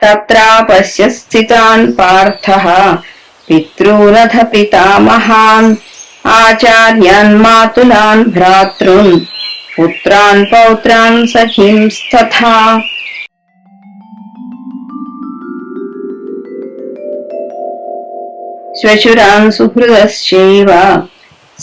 తత్రాపశ్య స్థితాన్ పార్థః పితॄనథ పితామహాన్ ఆచార్యాన్ మాతులాన్ భ్రాతృన్ పుత్రాన్ పౌత్రాన్ సఖీంస్తథా. శ్వశురాన్ సుహృదశ్చైవ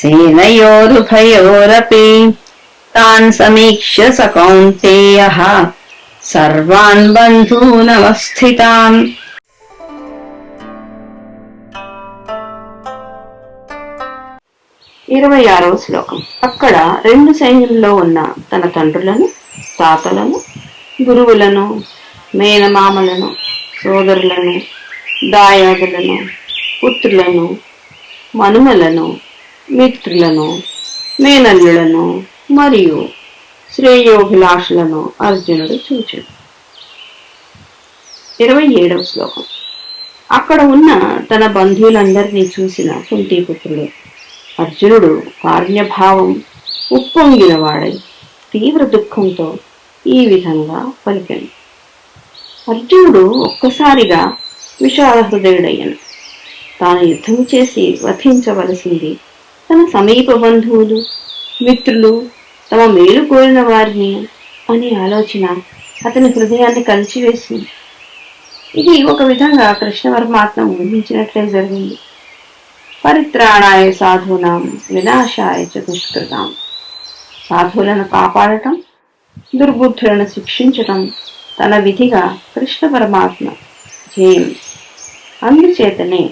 సేనయోరుభయోరపి తాన్ సమీక్ష్య స కౌంతేయః సర్వాన్ బంధూనవస్థితాన్. 26వ శ్లోకం. అక్కడ రెండు సైన్యంలో ఉన్న తన తండ్రులను, తాతలను, గురువులను, మేనమామలను, సోదరులను, దాయాదులను, పుత్రులను, మనుమలను, మిత్రులను, మేనల్లులను మరియు శ్రేయోభిలాషులను అర్జునుడు చూచాడు. 27వ శ్లోకం. అక్కడ ఉన్న తన బంధువులందరినీ చూసిన కుంతీపుత్రుడు అర్జునుడు కారుణ్యభావం ఉప్పొంగిన వాడై తీవ్ర దుఃఖంతో ఈ విధంగా పలికాడు. అర్జునుడు ఒక్కసారిగా విషాద హృదయుడయ్యను. తాను యుద్ధం చేసి వధించవలసింది తన సమీప బంధువులు, మిత్రులు, తమ మేలు కోరిన వారిని అనే ఆలోచన అతని హృదయాన్ని కలిచివేసింది. ఇది ఒక విధంగా కృష్ణ పరమాత్మ ఊహించినట్లే జరిగింది. పరిత్రాణాయ సాధూనాం వినాశాయ చ దుష్కృతాం. సాధువులను కాపాడటం, దుర్బుద్ధులను శిక్షించటం తన విధిగా కృష్ణ పరమాత్మ ధ్యేయం. అందుచేతనే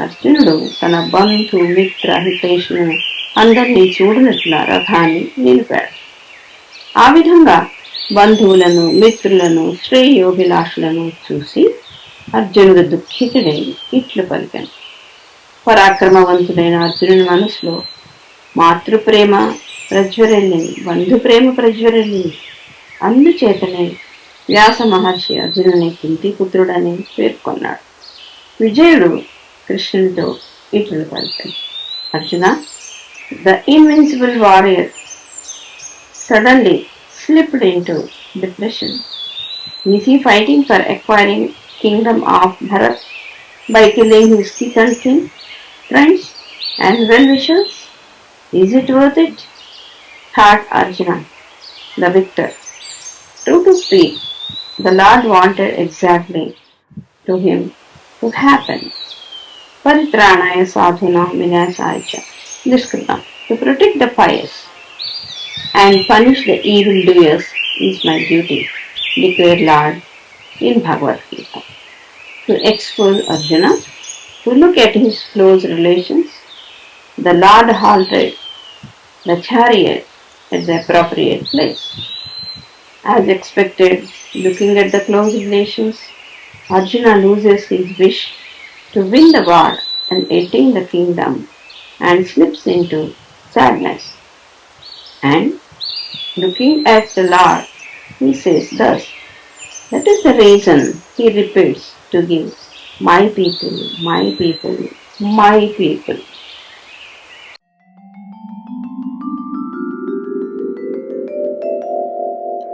అర్జునుడు తన బంధు, మిత్ర, హితేషులను అందరినీ చూడనట్ల రథాన్ని నిలిపాడు. ఆ విధంగా బంధువులను, మిత్రులను, శ్రేయోభిలాషులను చూసి అర్జునుడు దుఃఖితుడై ఇట్లు పలికాను. పరాక్రమవంతుడైన అర్జునుని మనసులో మాతృప్రేమ ప్రజ్వరిల్లింది, బంధుప్రేమ ప్రజ్వరిల్లింది. అందుచేతనే వ్యాస మహర్షి అర్జునుని కుంతీపుత్రుడని పేర్కొన్నాడు. విజయుడు కృష్ణునితో ఇట్లు పలికాడు. Arjuna, the invincible warrior suddenly slipped into depression. Is he fighting for acquiring kingdom of Bharat by killing his kith and kin, friends and well-wishers? Is it worth it? Thought Arjuna, the victor. True to speak, the Lord wanted exactly to him to happen. Paritranaya sadhunam vinasaya cha duskritam. To protect the pious and punish the evildoers is my duty, declared Lord in Bhagavad Gita. To expose Arjuna to look at his close relations, the Lord halted the chariot at the appropriate place. As expected, looking at the close relations, Arjuna loses his wish to win the war and attain the kingdom and slips into sadness. And looking at the Lord, he says thus, that is the reason he repeats to give, my people, my people, my people.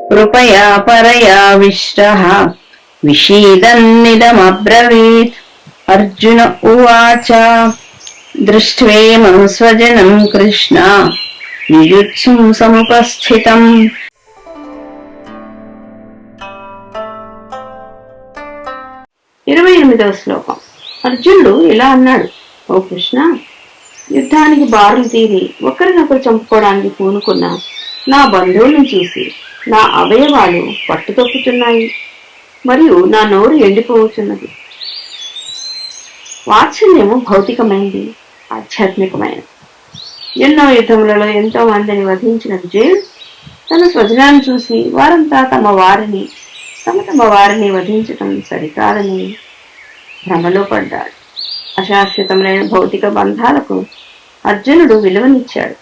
కృపయా పరయావిష్టః విషీదన్నిదమబ్రవీత్. అర్జున ఉవాచ దృష్ట్వేమం స్వజనం కృష్ణ నియుత్సుం సముపస్థితం. 28వ శ్లోకం. అర్జునుడు ఇలా అన్నాడు, ఓ కృష్ణ, యుద్ధానికి బారులు తీరి ఒకరినొకరు చంపుకోవడానికి పూనుకున్న నా బంధువులను చూసి నా అవయవాలు పట్టుతొక్కుతున్నాయి మరియు నా నోరు ఎండిపోతున్నది. వాత్సల్యము భౌతికమైనది, ఆధ్యాత్మికమైనది. ఎన్నో యుద్ధములలో ఎంతో మందిని వధించిన విజయుడు తన స్వజనాన్ని చూసి వారంతా తమ వారిని వధించటం సరికాదని భ్రమలో పడ్డాడు. అశాశ్వతమైన భౌతిక బంధాలకు అర్జునుడు విలువనిచ్చాడు.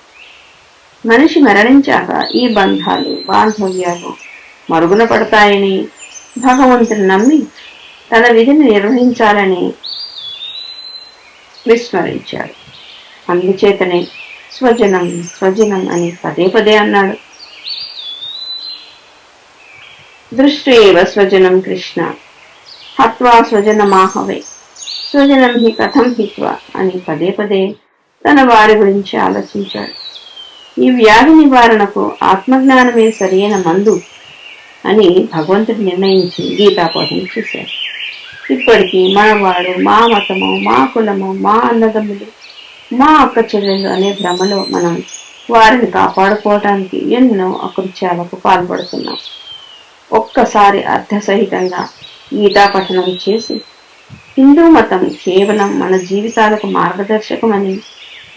మనిషి మరణించాక ఈ బంధాలు, బాంధవ్యాలు మరుగున పడతాయని భగవంతుని నమ్మి తన విధిని నిర్వహించాలని విస్మరించాడు. అందుచేతనే స్వజనం స్వజనం అని పదే పదే అన్నాడు. దృష్ట్యేవ స్వజనం కృష్ణ హత్వా స్వజనమాహవే స్వజనం హి కథం హిత్వా అని పదే పదే తన వారి గురించి ఆలోచించాడు. ఈ వ్యాధి నివారణకు ఆత్మజ్ఞానమే సరైన మందు అని భగవంతుడు నిర్ణయించి గీతాబోధన చేశారు. ఇప్పటికీ మనవాడు, మా మతము, మా కులము, మా అన్నదమ్ములు, మా అక్క చెల్లెలు అనే భ్రమలో మనం వారిని కాపాడుకోవటానికి ఎన్నో అకృత్యాలకు పాల్పడుతున్నాం. ఒక్కసారి అర్థసహితంగా గీతా పఠనం చేసి హిందూ మతం కేవలం మన జీవితాలకు మార్గదర్శకమని,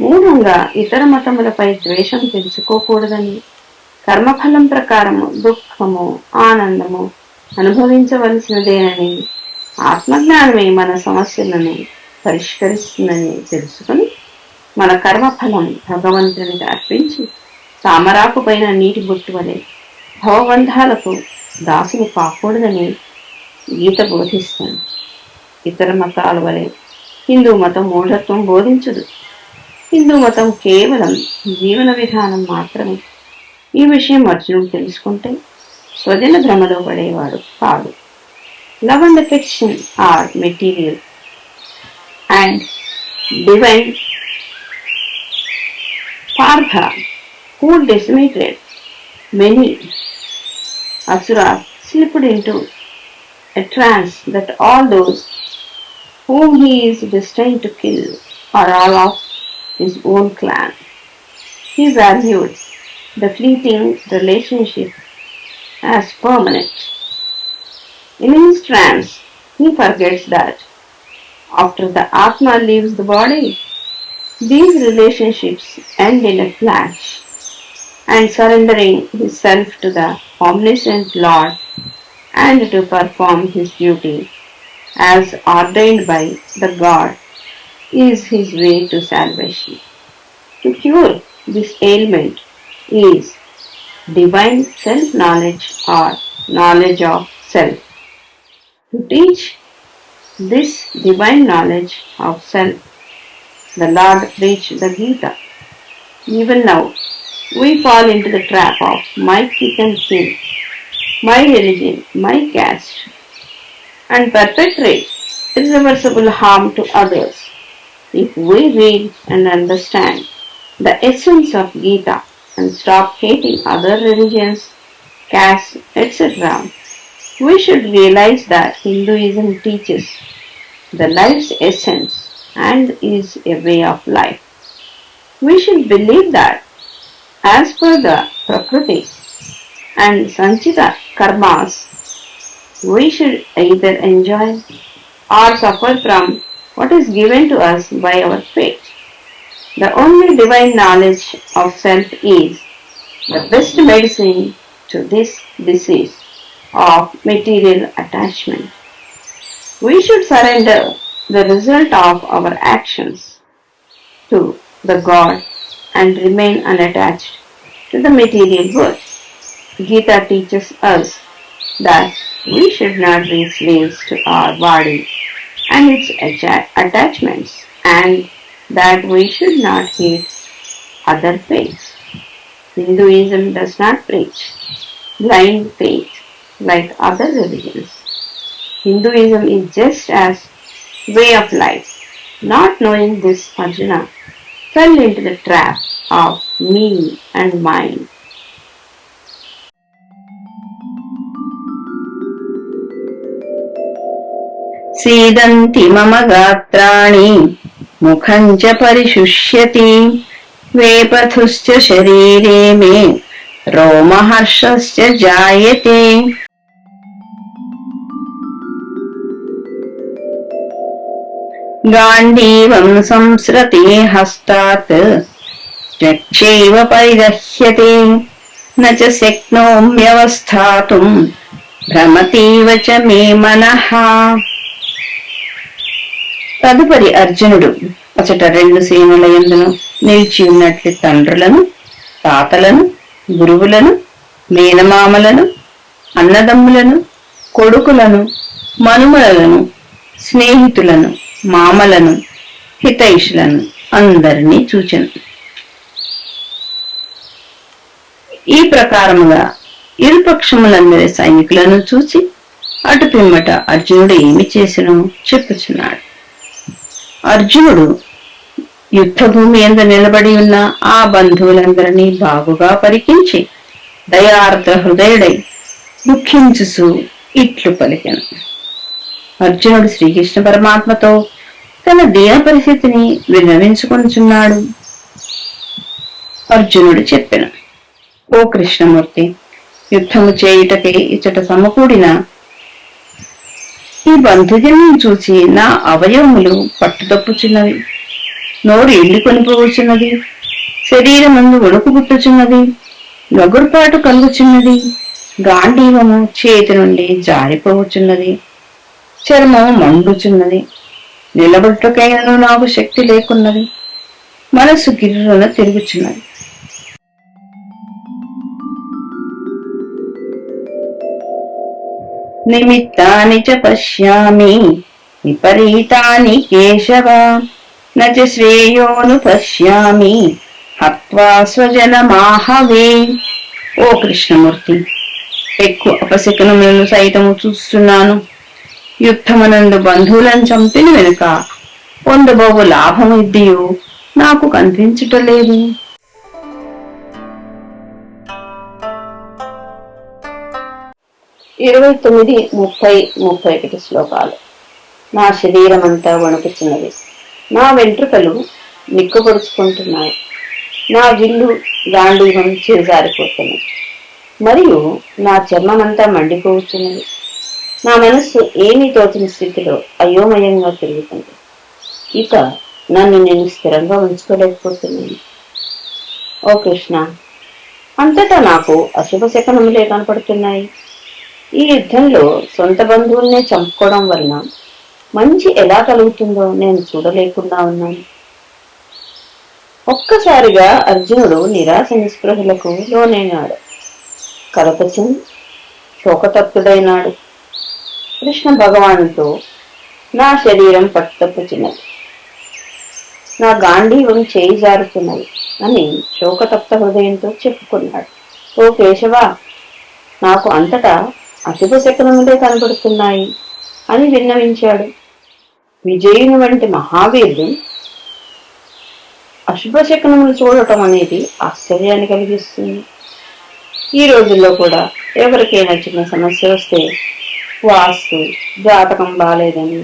మూఢంగా ఇతర మతములపై ద్వేషం పెంచుకోకూడదని, కర్మఫలం ప్రకారము దుఃఖము ఆనందము అనుభవించవలసినదేనని, ఆత్మజ్ఞానమే మన సమస్యలను పరిష్కరిస్తుందని తెలుసుకుని మన కర్మఫలం భగవంతునికి అర్పించి తామరాకు పైన నీటి బొట్టు వలె భవబంధాలకు దాసులు కాకూడదని గీత బోధిస్తుంది. ఇతర మతాల వలె హిందూ మతం మూఢత్వం బోధించదు. హిందూ మతం కేవలం జీవన విధానం మాత్రమే. ఈ విషయం అర్జునుడు తెలుసుకుంటే స్వజన భ్రమలో పడేవాడు కాదు. Love and affection are material and divine. Partha, who decimated many asuras, slipped into a trance that all those whom he is destined to kill are all of his own clan. He valued the fleeting relationship as permanent. In his trance, he forgets that after the Atma leaves the body, these relationships end in a flash, and surrendering his self to the omniscient Lord and to perform his duty as ordained by the God is his way to salvation. To cure this ailment is divine self-knowledge or knowledge of self. To teach this divine knowledge of self, the Lord preached the Gita. Even now, we fall into the trap of my kith and kin, my religion, my caste, and perpetrate irreversible harm to others. If we read and understand the essence of Gita and stop hating other religions, castes, etc., we should realize that Hinduism teaches the life's essence and is a way of life. We should believe that as per the Prakriti and Sanchita karmas, we should either enjoy or suffer from what is given to us by our fate. The only divine knowledge of self is the best medicine to this disease of material attachment. We should surrender the result of our actions to the God and remain unattached to the material world. Gita teaches us that we should not be slaves to our body and its attachments, and that we should not hate other faiths. Hinduism does not preach blind faith like other religions. Hinduism is just as way of life. Not knowing this, Arjuna fell into the trap of me and mine. सीदन्ति मम गात्राणि मुखं च परिशुष्यति वेपथुश्च शरीरे मे रोमहर्षश्च जायते गाण्डीवं संसृते हस्तात् चक्षैव परिदह्यते न च शक्नोम्यवस्थातुं భ్రమతీవ చ మే మనః. తదుపరి అర్జునుడు అచట రెండు సేనల యందును నిలిచి ఉన్నట్లు తండ్రులను, తాతలను, గురువులను, మేనమామలను, అన్నదమ్ములను, కొడుకులను, మనుమలను, స్నేహితులను, మామలను, హితైషులను అందరినీ చూచెను. ఈ ప్రకారముగా ఇరుపక్షములందరి సైనికులను చూచి అటు పిమ్మట అర్జునుడు ఏమి చేసినో చెప్పుచున్నాడు. అర్జునుడు యుద్ధభూమి ఎందు నిలబడి ఉన్న ఆ బంధువులందరినీ బాగుగా పరికించి దయార్ద్ర హృదయుడై దుఃఖించుసు ఇట్లు పలికెను. అర్జునుడు శ్రీకృష్ణ పరమాత్మతో తన దీన పరిస్థితిని విన్నవించుకొనుచున్నాడు. అర్జునుడు చెప్పెను, ఓ కృష్ణమూర్తి, యుద్ధము చేయుటకై ఇచ్చట సమకూడిన ఈ బంధుజనులను చూచి నా అవయవములు పట్టుదప్పుచున్నవి, నోరు ఎండి కొనిపోవచ్చున్నది, శరీరమందు వణుకు పుట్టుచున్నది, గగుర్పాటు కలుగుచున్నది, గాంధీవము చేతి నుండి జారిపోవచ్చున్నది, చర్మము మండుచున్నది, నిలబట్టుకైనను నాకు శక్తి లేకున్నది, మనసు గిర్రున తిరుగుచున్నది. నిమిత్తాని చ పశ్యామి విపరీతాని కేశవ నచ శ్రేయోను పశ్యామి హత్వా స్వజనమాహవే. ఓ కృష్ణమూర్తి, ఎక్కువ అపశకునములను సైతము చూస్తున్నాను. యుద్ధమునందు బంధువులను చంపిన వెనుక పొందబోవు లాభము ఇద్దియు నాకు కనిపించుటలేదు. 29, 30, 31 శ్లోకాలు. నా శరీరమంతా వణుకుతున్నది, నా వెంట్రుకలు నిక్కుపరుచుకుంటున్నాయి, నా విల్లు గాంధీవం చేజారిపోతున్నది, మరియు నా చర్మమంతా మండిపోతున్నది. నా మనస్సు ఏమీ తోచని స్థితిలో అయోమయంగా తిరుగుతుంది. ఇక నన్ను నేను స్థిరంగా ఉంచుకోలేకపోతున్నాను. ఓ కృష్ణ, అంతటా నాకు అశుభ శకనములే కనపడుతున్నాయి. ఈ యుద్ధంలో సొంత బంధువుల్నే చంపుకోవడం వలన మంచి ఎలా కలుగుతుందో నేను చూడలేకుండా ఉన్నాను. ఒక్కసారిగా అర్జునుడు నిరాశ నిస్పృహలకు లోనైనాడు. కరపచంద్ శోకతప్తుడైనాడు. కృష్ణ భగవానుతో నా శరీరం పట్టుతప్పుచున్నది, నా గాంధీవం చేయి జారుతున్నది అని శోకతప్త హృదయంతో చెప్పుకున్నాడు. ఓ కేశవ, నాకు అంతటా అశుభ శకునములే కనబడుతున్నాయి అని విన్నవించాడు. విజయుని వంటి మహావీరుడు అశుభ శకునములు చూడటం అనేది ఆశ్చర్యాన్ని కలిగిస్తుంది. ఈ రోజుల్లో కూడా ఎవరికైనా చిన్న సమస్య వస్తే వాస్తు జాతకం బాలేదని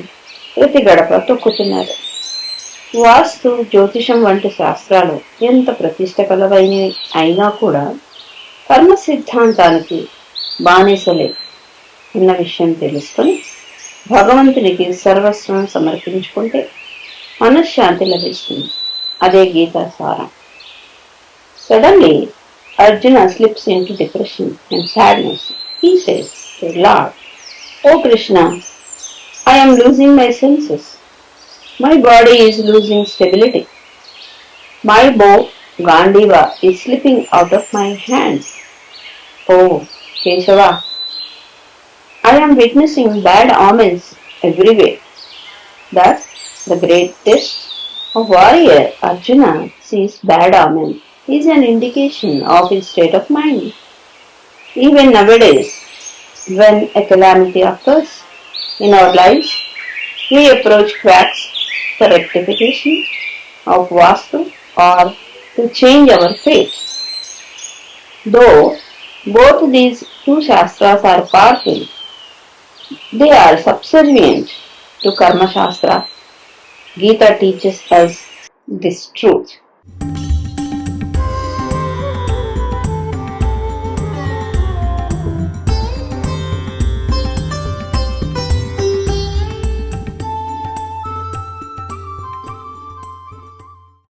ప్రతి గడప తొక్కుతున్నారు. వాస్తు జ్యోతిషం వంటి శాస్త్రాలు ఎంత ప్రతిష్ట కలవైనవి అయినా కూడా కర్మ సిద్ధాంతానికి బానిసలే అన్న విషయం తెలుసుకొని భగవంతునికి సర్వస్వం సమర్పించుకుంటే మనశ్శాంతి లభిస్తుంది. అదే గీతా సారం. Suddenly, Arjuna slips into depression and sadness. He says to Lord, O Krishna, I am losing my senses. My body is losing stability. My bow, Gandiva, is slipping out of my hands. Oh, Keshava, I am witnessing bad omens everywhere. Thus, the great test of warrior Arjuna sees bad omen is an indication of his state of mind. Even nowadays, when a calamity occurs in our lives, we approach quacks for rectification of Vastu or to change our fate. Though both these two shastras are powerful, they are subservient to Karma Shastra. Gita teaches us this truth.